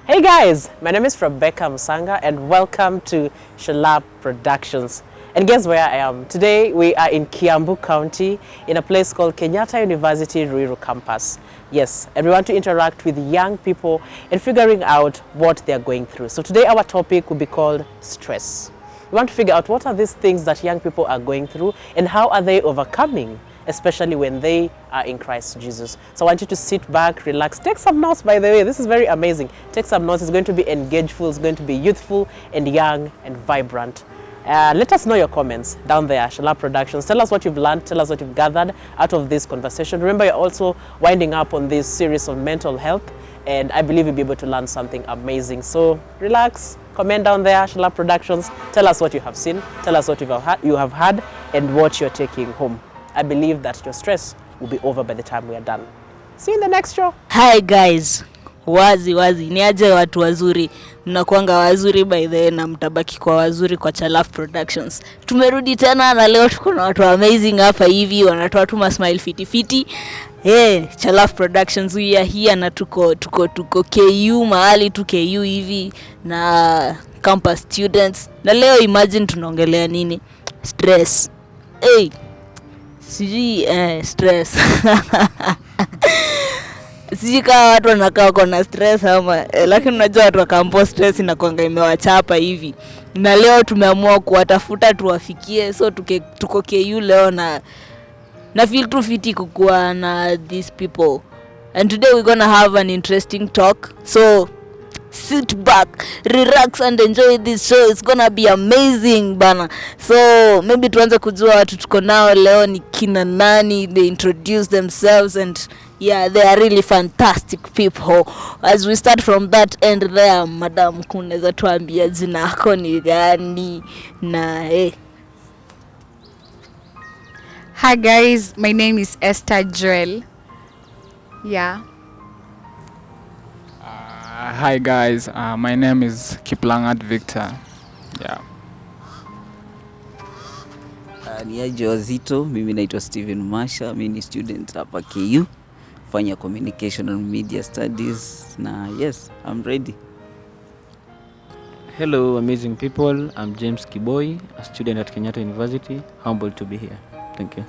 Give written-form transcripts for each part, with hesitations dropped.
Hey guys, my name is Rebecca Musanga and welcome to Shalab Productions. And guess where I am? Today we are in Kiambu County in a place called Kenyatta University Ruiru Campus. Yes, and we want to interact with young people and figuring out what they're going through. So today our topic will be called stress. We want to figure out what are these things that young people are going through and how are they overcoming, especially when they are in Christ Jesus. So I want you to sit back, relax, take some notes, by the way. This is very amazing. Take some notes. It's going to be engageful, it's going to be youthful and young and vibrant. Let us know your comments down there, Shalab Productions. Tell us what you've learned, tell us what you've gathered out of this conversation. Remember, you're also winding up on this series on mental health, and I believe you'll be able to learn something amazing. So relax, comment down there, Shalab Productions. Tell us what you have seen, tell us what you have had, and what you're taking home. I believe that your stress will be over by the time we are done. See you in the next show. Hi guys. Wazi ni aje watu wazuri. Mnakuanga wazuri by the way na mtabaki kwa wazuri kwa Shalab Productions. Tumerudi tena na leo tuko na watu amazing hapa hivi, wanatoa tu smile fiti. Shalab Productions we are here na tuko KU mahali tu KU hivi na campus students. Na leo imagine tunaongelea nini? Stress. Stress. Sijui kama watu wanakaa na stress ama lakini unajua watu wa campus stress inakuanga imewachapa hivi. Na leo tumeamua kuwatafuta tuwafikie, so tuko KU leo na feel too fiti kukuwa na these people. And today we're gonna have an interesting talk. So sit back, relax and enjoy this show. It's gonna be amazing bana. So maybe tuanze kujua watu tuko nao leo ni kina nani. They introduce themselves and yeah, they are really fantastic people. As we start from that end there, Madam kunaweza tuambia jina lako ni gani na Hi guys, my name is Esther Joel. Yeah. Hi guys, my name is Kiplangat Victor. Yeah. Niaje wazito, mimi naitwa Steven Masha, mimi ni student hapa KU, fanya communication and media studies na yes, I'm ready. Hello amazing people, I'm James Kiboi, a student at Kenyatta University, humbled to be here. Thank you.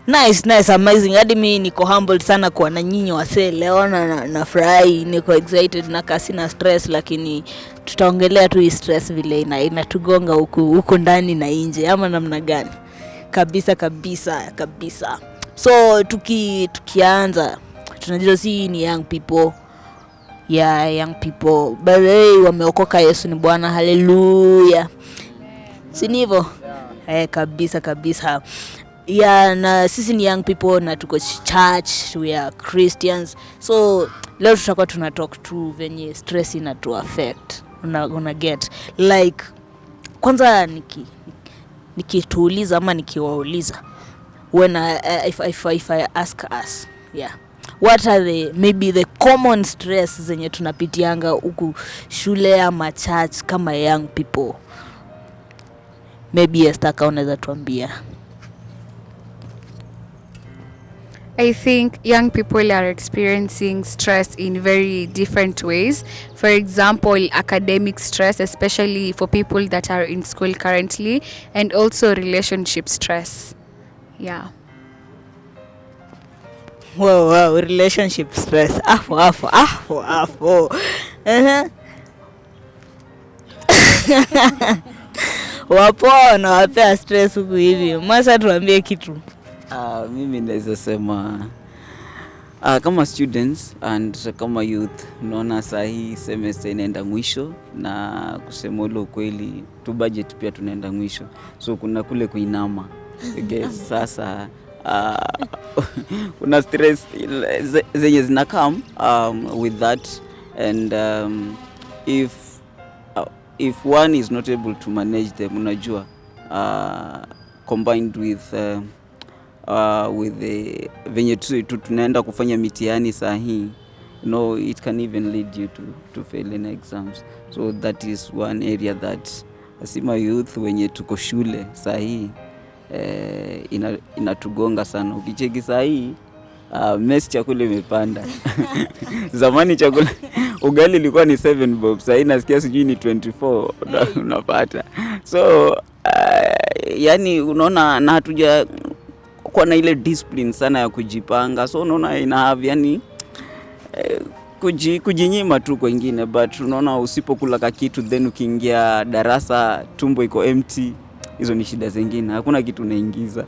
Nice, amazing. Hadi mimi niko humbled sana kwa na nyinyi wasee leo na furahi, niko excited na kasi na stress, lakini tutaongelea tu stress vile inatugonga huko ndani na nje ama namna gani. Kabisa. So tukianza tunajua si ni young people. Yeah, young people. By the way, wameokoka, Yesu ni Bwana. Hallelujah. Si ni hivyo? Kabisa. Yeah, na sisi ni young people na tuko church, we are Christians. So leo tutakuwa tunatalk tu venye stress inatu affect. Una get like kwanza nikituuliza ama nikiwauliza when if I ask us, yeah, what are maybe the common stress zenye tunapitianga huku shule ama church kama young people? Maybe Esther unaweza tuambia. I think young people are experiencing stress in very different ways. For example, academic stress, especially for people that are in school currently, and also relationship stress. Yeah. Wow, relationship stress. Afo. Wapo na wapea stress huku hivi. Masa tuambie kitu. Mimi naweza sema kama students and kama youth, unaona saa hii semester inaenda mwisho na kusema ule ukweli tu budget pia tunaenda mwisho. So kuna kule kuinama. Guys, sasa kuna stress zenye zinakam with that, and if one is not able to manage them, unajua combined with the venye tunaenda kufanya mitihani saa hii, it can even lead you to fail in exams. So that is one area that asima youth wenye tuko shule saa hii inatugonga sana. Ukicheki saa hii mess chakula imepanda. Zamani chakula ugali ilikuwa ni 7 bob, sasa nasikia sijui ni 24 unapata. So yani unaona na hatuja kwa na ile discipline sana ya kujipanga, so unaona ina have yani kujinyima tu kwa wengine, but unaona usipokula ka kitu then ukiingia darasa tumbo iko empty, hizo ni shida zingine, hakuna kitu unaingiza.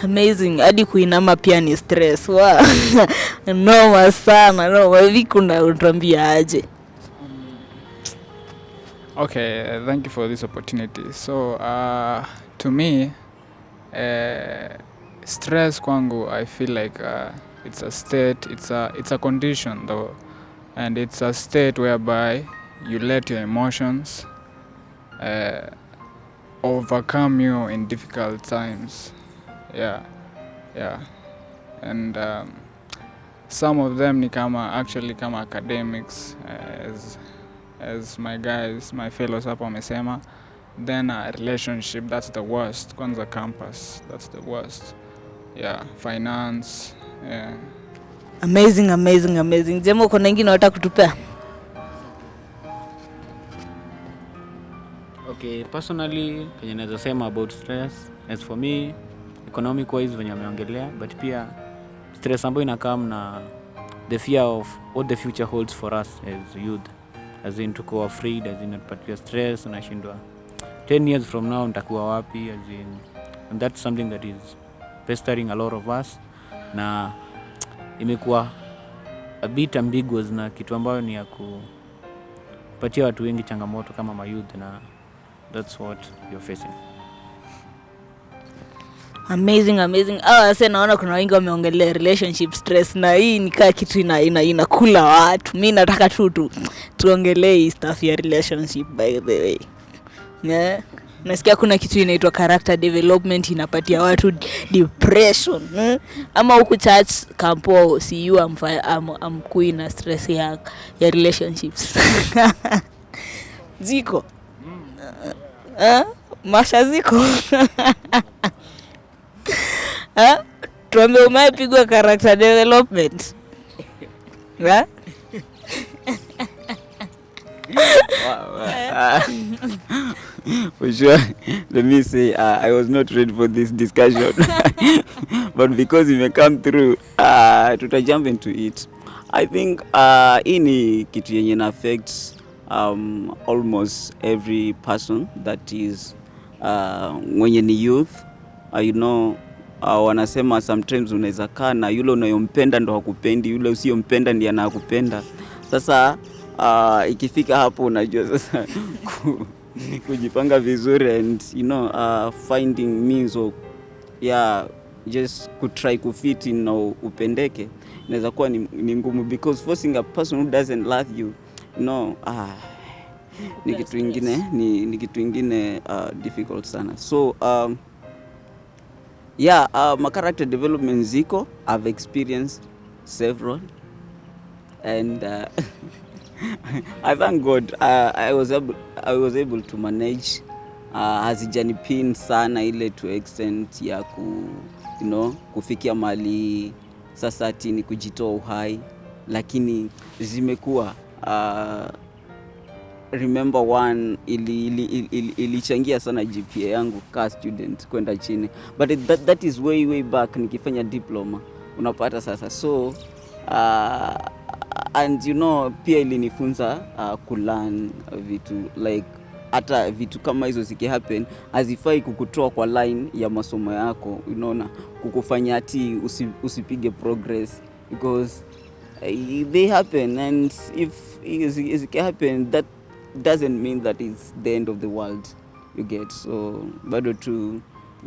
Amazing. Hadi kuinama pia ni stress. Wow. Noma sana. Noma. Hivi kuna utambia aje? Okay, thank you for this opportunity. So, to me, stress kwangu, I feel like it's a state, it's a condition though, and it's a state whereby you let your emotions overcome you in difficult times. Yeah, and some of them ni kama actually kama academics, as my fellows hapa wamesema. Then a relationship, that's the worst. Kwanza campus, that's the worst. Yeah, finance. Yeah. Amazing. Jemo, kuna ingine unataka kutupea? Okay, personally, kenye naweza sema about stress, as for me, economic wise venye ameongelea, but pia stress ambayo inakam na the fear of what the future holds for us as youth. As in tuko afraid, as in natupatia stress, unashindwa 10 years from now nitakuwa wapi, as in, and that's something that is pestering a lot of us, na imekuwa a bit ambiguous, na kitu ambayo ni ya kupatia watu wengi changamoto kama mayouth, na that's what you're facing. Amazing. Sasa naona kuna wengi wameongelea relationship stress, na hii ni kaa kitu inakula watu. Mimi nataka tu tuongelee stuff ya relationship by the way. Yeah. Nasikia kuna kitu inaitwa character development inapatia watu depression. Ama huku church kampo CU amkui na stress ya relationships. Ziko. Masha ziko. Tuambie umepigwa character development. For sure, let me say I was not ready for this discussion, but because we may come through, tuta jump into it. I think hii ni kitu yenye na affects almost every person that is mwenye ni youth. You know, wanasema sometimes unaweza kaa na yule unayompenda ndo hakupendi, yule usiyompenda ndiye anakupenda. Sasa ikifika hapo unajua sasa kujipanga vizuri and you know finding means of just try kufit in na upendeke inaweza kuwa ni ngumu, because forcing a person who doesn't love you, you know, ni kitu ingine difficult sana. So my character development ziko, I've experienced several, and I thank God I was able to manage. Hazijanipin sana ile to extent ya kufikia mali sasa ati ni kujitoa uhai, lakini zimekuwa remember one ilichangia sana GPA yangu ka student kwenda chini, but that is way back nikifanya diploma, unapata sasa. So and you know pia ilinifunza kulearn vitu like hata vitu kama hizo zikihappen hazifai kukutoa kwa line ya masomo yako, unaona, kukufanya ati usipige progress, because they happen, and if it happen that doesn't mean that it's the end of the world, you get. So bado tu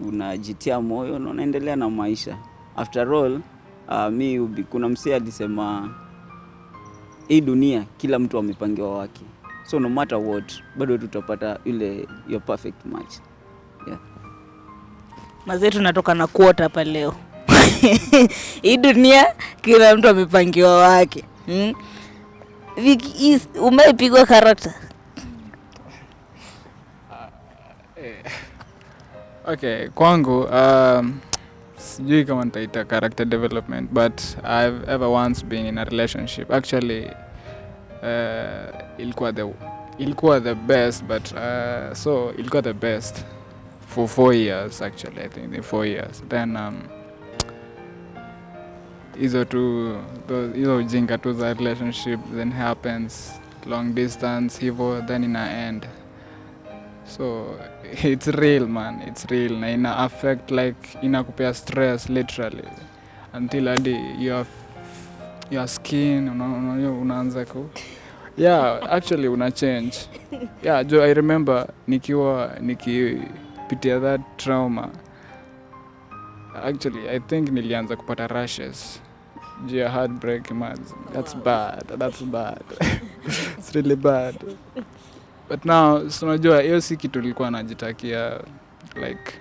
unajitia moyo na unaendelea na maisha. After all kuna msee alisema hii dunia kila mtu amepangiwa wake, so no matter what bado tutapata ile your perfect match. Yeah. Mazetu natoka na quote hapa leo. Hii dunia kila mtu amepangiwa wake. Viki umepigwa character. Okay, kwangu sijui kama nitaita character development, but I've ever once been in a relationship. Actually, ilikuwa the best, but so ilikuwa the best for 4 years actually. I think the 4 years. Then hizo ujinga tu za relationship then happens, long distance hivyo, then ina end. So it's real man, it's real, na ina affect like inakupea stress literally until hadi your skin unaanza ku actually una change. I remember nikipitia that trauma, actually I think nilianza kupata rashes juu ya heartbreak man. That's bad it's really bad. But now so unajua hiyo si kitu nilikuwa najitakia like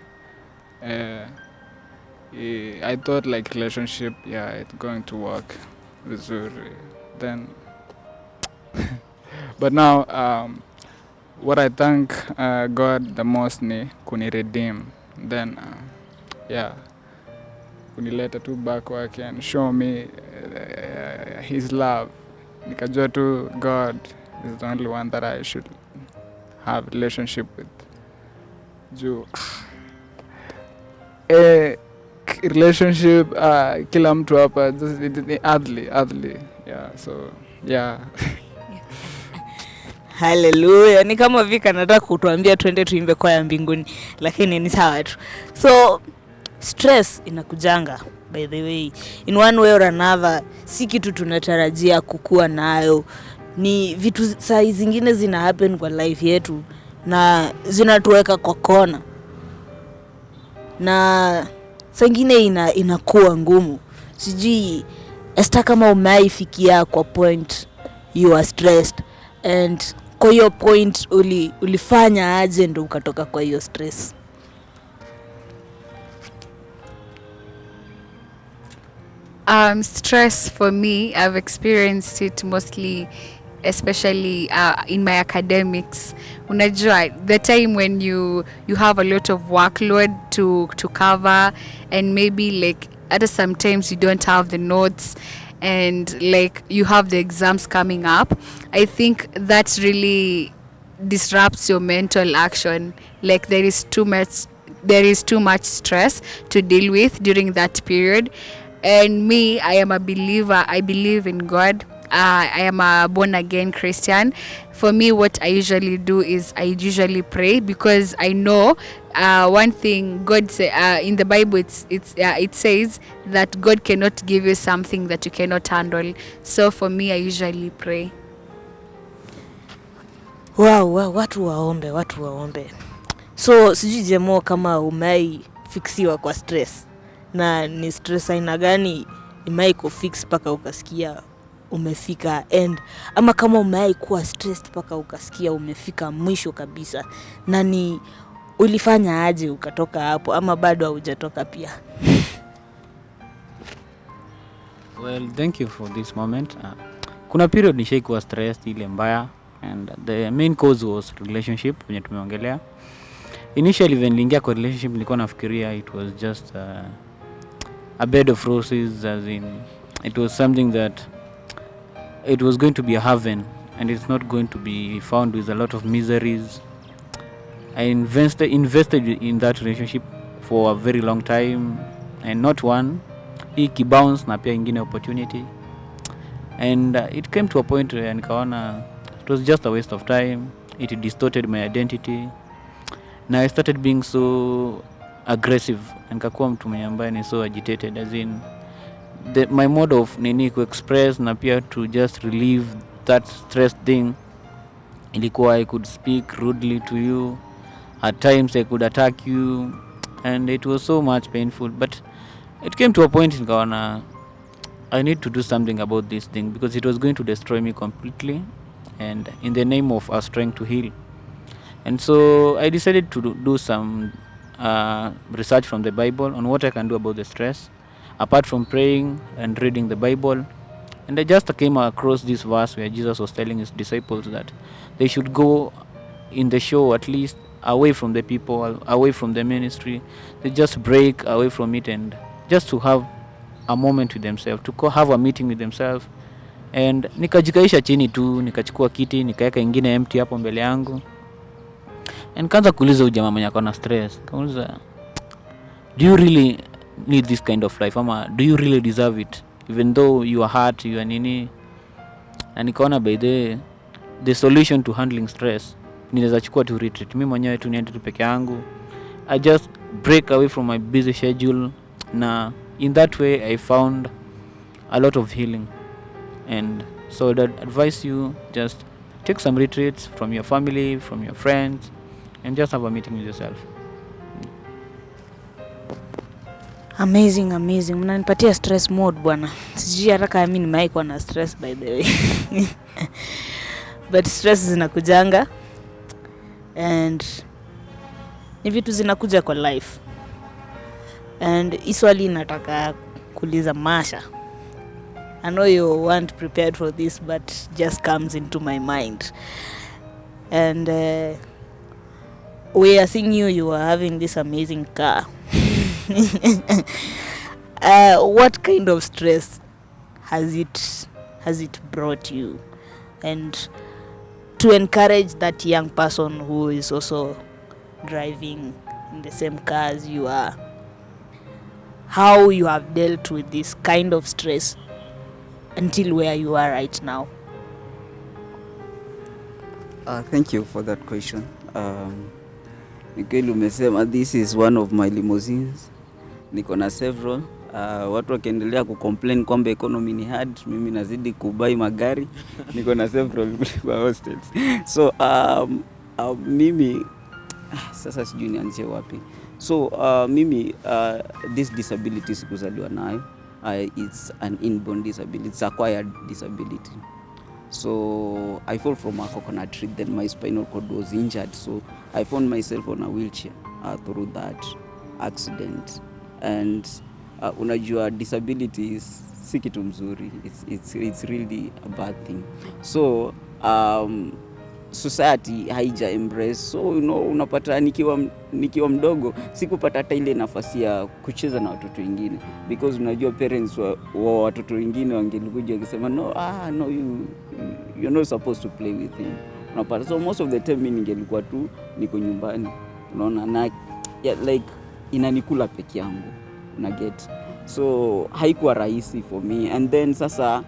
I thought like relationship it's going to work vizuri then but now what I thank God the most ni kuni redeem, then kunileta tu back kwake and show me his love. Nikajua tu God is the only one that I should have relationship with. Juu relationship kila mtu hapa earthly. Haleluya. Ni kama Vika nataka kutuambia twende tuimbe kwaya mbinguni, lakini ni sawa tu. So stress inakujanga by the way in one way or another, si kitu tunatarajia kukua nayo. Ni vitu saa zingine zina happen kwa life yetu na zinatuweka kwa kona, na saa nyingine inakuwa ngumu. Sijui hata kama umeifikia kwa point you are stressed, and kwa hiyo point ulifanya aje ndo ukatoka kwa hiyo stress? Stress for me, I've experienced it mostly, especially in my academics. Unajua, the time when you have a lot of workload to cover, and maybe like sometimes you don't have the notes, and like you have the exams coming up, I think that really disrupts your mental action. Like there is too much stress to deal with during that period. And me, I am a believer. I believe in God. I am a born again Christian. For me, what I usually do is I usually pray, because I know one thing God say in the Bible, it says that God cannot give you something that you cannot handle. So for me, I usually pray. Wow, watu waombe. So sijui Jemo kama umei fixiwa kwa stress, na ni stress aina gani imai kufix paka ukasikia umefika end, ama kama umei kuwa stressed paka ukasikia umefika mwisho kabisa, na ni ulifanya aje ukatoka hapo, ama bado haujatoka pia? Well, thank you for this moment. Kuna period nishaikuwa stressed ile mbaya, and the main cause was relationship wenye tumeongelea. Initially when niliingia kwa relationship nilikuwa nafikiria it was just a bed of roses, as in it was something that it was going to be a heaven, and it's not going to be found with a lot of miseries. I invested in that relationship for a very long time, and not one, ikibounce na pia ingine opportunity, and it came to a point where nikaona it was just a waste of time. It distorted my identity. Now I started being so aggressive, and nikakuwa mtu mwenye ambaye ni so agitated, as in my mode of nini ku express na pia to just relieve that stress thing ilikuwa I could speak rudely to you, at times I could attack you, and it was so much painful. But it came to a point nikaona I need to do something about this thing, because it was going to destroy me completely, and in the name of us trying to heal. And so I decided to do some research from the Bible on what I can do about the stress, apart from praying and reading the Bible. And I just came across this verse where Jesus was telling his disciples that they should go in the show, at least away from the people, away from the ministry. They just break away from it and just to have a moment with themselves, to have a meeting with themselves. And nikajikaisha chini tu, nikachukua kiti, nikaweka ingine empty hapo mbele yangu. And kaanza kuuliza huyu jamaa mwenye ako na stress. Kauliza, do you really need this kind of life? Ama do you really deserve it? Even though you are hurt, you are nini. Na nikaona by the solution to handling stress, ninaweza chukua tu retreat. Mimi mwenyewe tu niende tu peke yangu. I just break away from my busy schedule. Na in that way I found a lot of healing. And so I'd advise you, just take some retreats from your family, from your friends, and just have a meeting with yourself. Amazing. Mnanipatia stress mode bwana. Sijui hata kama mimi nimewahi kuwa na stress by the way. But stress zinakujanga and ni vitu zinakuja kwa life. And iswali nataka kuuliza Masha. I know you weren't prepared for this, but just comes into my mind. And we are seeing you are having this amazing car. What kind of stress has it brought you? And to encourage that young person who is also driving in the same car as you are, how you have dealt with this kind of stress until where you are right now. Thank you for that question. Nikweli umesema this is one of my limousines. Niko na several. Watu wakiendelea kucomplain kwamba economy ni hard, mimi nazidi kubai magari. Niko na several kwa hostels. So mimi sasa sijui nianzie wapi. So mimi this disability sikuzaliwa nayo. It's an inborn disability, it's acquired disability. So I fall from a coconut tree, then my spinal cord was injured, so I found myself on a wheelchair through that accident. And unajua disability si kitu mzuri, it's really a bad thing. So society haija embrace, so unapata nikiwa mdogo sikupata hata ile nafasi ya kucheza na watoto wengine, because unajua parents wa watoto wengine wangelikuja wakisema no you're not supposed to play with him, unapata. So most of the time mimi ningelikuwa tu niko nyumbani, unaona, na like inanikula peke yangu, una get. So haikuwa rahisi for me. And then sasa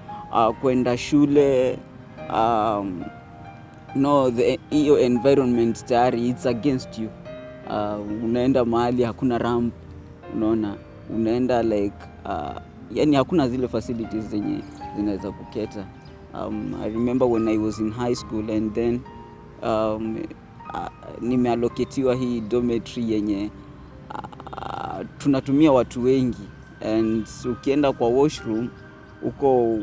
kwenda shule hiyo environment tayari it's against you. Unaenda mahali hakuna ramp, unaona, unaenda like yani hakuna zile facilities zenye zinaweza kuketa. I remember when I was in high school and then nimeallocatiwa hii dormitory yenye tunatumia watu wengi, and ukienda kwa washroom uko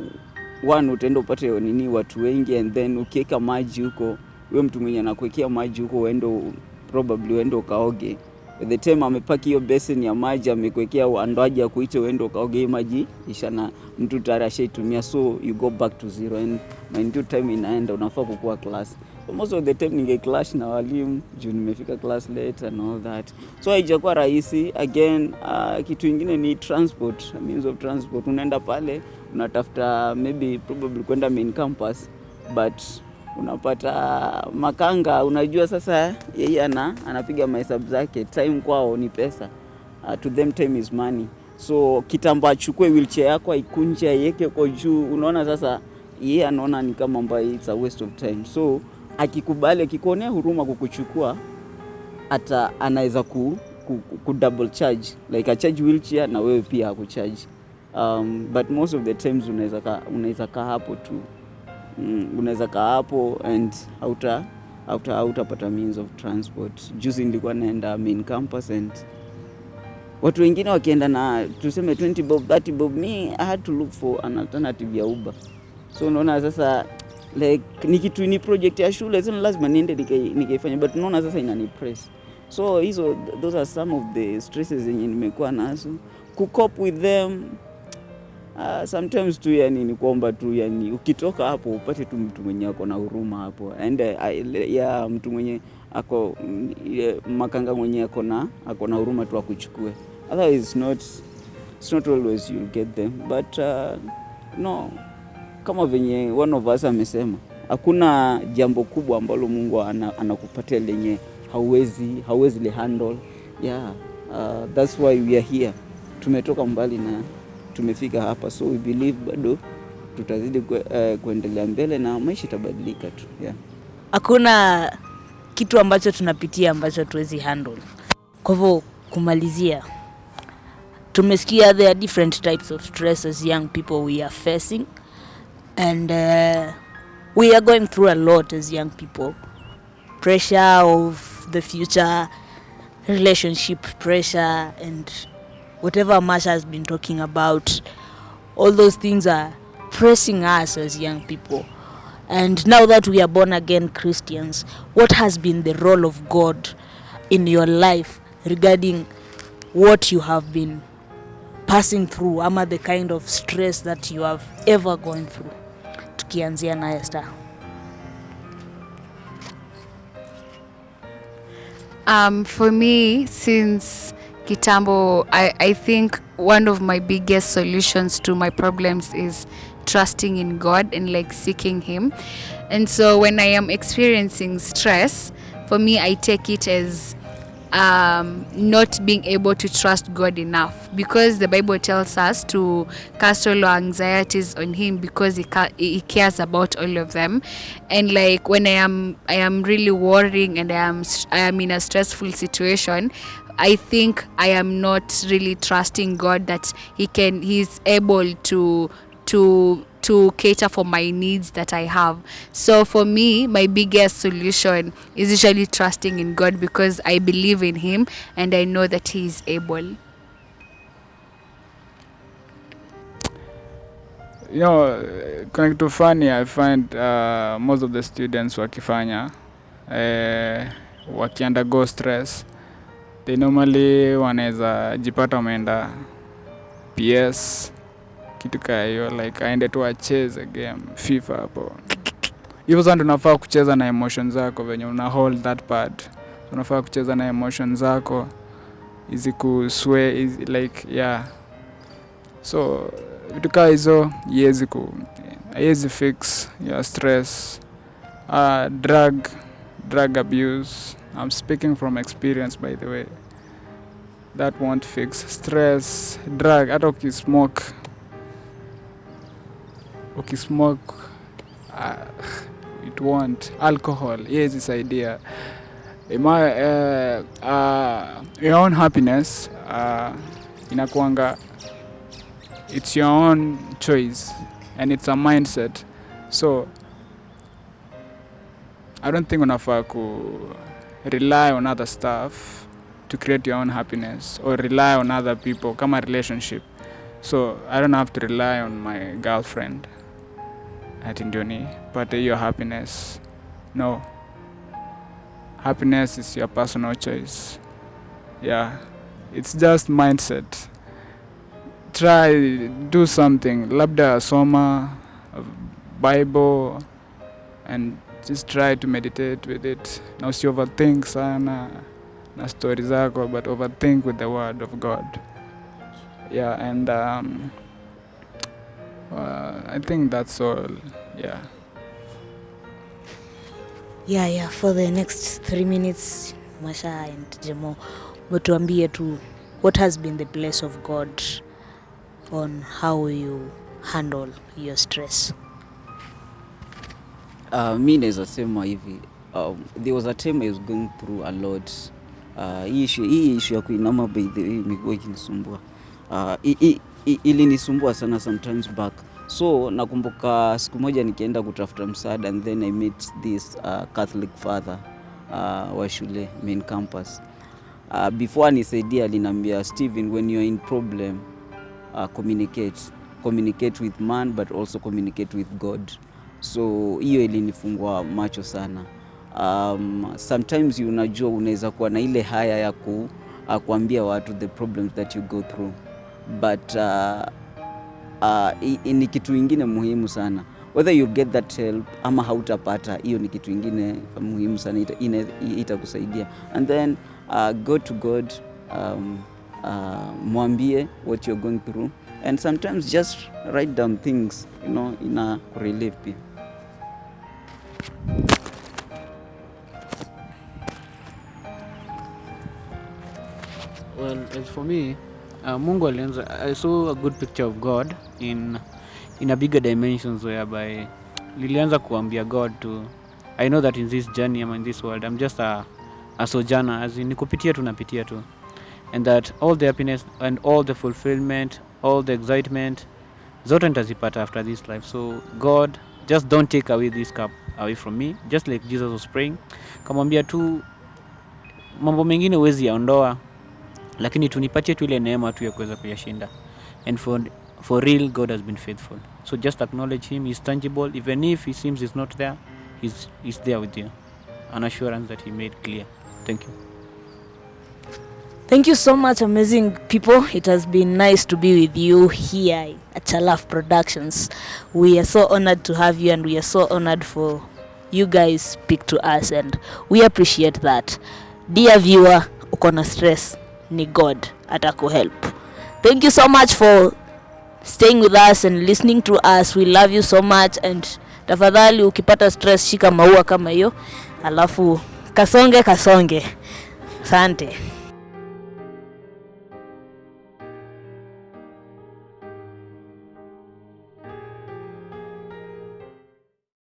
utaenda upate watu wengi, and then ukiweka maji huko, wewe mtu mwenye anakuwekea maji huko uende ukaoge. At the time amepaki hiyo basin ya maji amekuwekea andoaje ya kuita uende ukaoge, hiyo maji ishana mtu tayari ashaitumia, so you go back to zero, and my time inaenda, unafaa kukua class. So most of the time ninge clash na walimu juu nimefika class late and all that, so haijakuwa rahisi. Again kitu kingine ni transport, means of transport. Unaenda pale unatafuta probably kwenda main campus, but unapata makanga, unajua sasa yeye anapiga mahesabu zake, time kwao ni pesa, to them time is money. So kitamba achukue wheelchair yako aikunje aiweke kwa juu, unaona sasa yeye anaona ni kama ambaye it's a waste of time. So akikubali, akikuonea huruma kukuchukua, hata anaweza ku double charge, like a charge wheelchair na wewe pia akucharge. But most of the times unaweza kaa hapo tu, unaweza kaa hapo and hautapata means of transport. Juzi nilikuwa naenda main campus and watu wengine wakienda na tuseme 20 bob 30 bob, me I had to look for an alternative ya Uber. So unaona sasa like ni project ya shule, sio lazima niende nikaifanya, but unaona sasa inanipress. So those are some of the stresses zenye nimekuwa nazo cope with them. Sometimes tu yani ni kuomba tu, yani ukitoka hapo upate tu mtu mwenye ako na huruma hapo, and mtu mwenye ako makanga mwenye ako na huruma tu akuchukue, otherwise it's not always you'll get them, but no, kama venye one of us amesema, hakuna jambo kubwa ambalo Mungu anakupatia lenye hauwezi le handle. Yeah, that's why we are here. Tumetoka mbali na tumefika hapa, so we believe bado tutazidi kuendelea mbele na maisha itabadilika tu. Yeah, hakuna kitu ambacho tunapitia ambacho tuwezi handle. Kwa hivyo kumalizia, tumesikia there are different types of stress as young people we are facing, and we are going through a lot as young people. Pressure of the future, relationship pressure, and whatever Masha has been talking about, all those things are pressing us as young people. And now that we are born again Christians, what has been the role of God in your life regarding what you have been passing through, ama the kind of stress that you have ever gone through? Tukianzia na Esther. For me, since kitambo, I think one of my biggest solutions to my problems is trusting in God and like seeking Him. And so when I am experiencing stress, for me, I take it as not being able to trust God enough, because the Bible tells us to cast all our anxieties on Him because He cares about all of them. And like when I am really worrying and I am in a stressful situation, I think I am not really trusting God that He's able to cater for my needs that I have. So for me, my biggest solution is usually trusting in God, because I believe in Him and I know that He is able. You know, connect to funny, I find most of the students wakifanya waki undergo stress, they normally wanaweza jipata wameenda PS, kitu kaya hiyo, like aende tu acheze game FIFA hapo. Hivyo sasa unafaa kucheza na emotions zako venye una hold that part. Unafaa kucheza na emotions zako hizi kusway like yeah. So vitu kama hizo haiwezi fix your stress. Drug abuse. I'm speaking from experience, by the way. That won't fix stress. Drug, hata ukismoke, it won't. Alcohol, yes, this idea. Your own happiness, inakuanga, it's your own choice and it's a mindset. So I don't think unafaa ku rely on other stuff to create your own happiness, or rely on other people kama relationship. So I don't have to rely on my girlfriend at Indoni but your happiness. No, happiness is your personal choice. Yeah, it's just mindset. Try do something, labda soma Bible and just try to meditate with it. Na usi overthink sana na story zako, but overthink with the word of God. Yeah, and I think that's all. Yeah. Yeah, for the next 3 minutes, Masha and Jemo, mtuambie tu what has been the place of God on how you handle your stress. Mi naweza sema hivi, there was a time I was going through a lot. Hii issue ya kuinama, by the way, imekuwa ikinisumbua. Ilinisumbua sana sometimes back. So nakumbuka siku moja nikienda kutafuta msaada, and then I met this Catholic father wa shule main campus. Before anisaidia aliniambia, Steven, when you're in problem, communicate with man but also communicate with God. So hiyo ilinifungua macho sana. Sometimes unajua unaweza kuwa na ile haya ya kuambia watu the problems that you go through, but ni kitu ingine muhimu sana, whether you get that help ama hautapata, hiyo ni kitu ingine muhimu sana, itakusaidia. And then go to God, mwambie what you're going through, and sometimes just write down things, you know, ina relieve pia. Well, as for me, Mungu alianza, I saw a good picture of God in a bigger dimensions, whereby nilianza kuambia God to, I know that in this journey, I'm in this world, I'm just a sojourner, as in nikupitia tu napitia tu, and that all the happiness and all the fulfillment, all the excitement zote nitazipata after this life. So God, just don't take away this cup away from me, just like Jesus was praying, kamwambia tu mambo mengine huwezi yaondoa, lakini tunipatie tu ile neema tu ya kuweza kuyashinda. And for real, God has been faithful. So just acknowledge him. He's tangible. Even if he seems he's not there, he's there with you. An assurance that he made clear. Thank you. Thank you so much, amazing people. It has been nice to be with you here at Shalaf Productions. We are so honored to have you, and we are so honored for you guys speak to us, and we appreciate that. Dear viewer, uko na stress, ni God atakuhelp. Thank you so much for staying with us and listening to us. We love you so much, and tafadhali ukipata stress shika maua kama hiyo, alafu kasonge. Asante.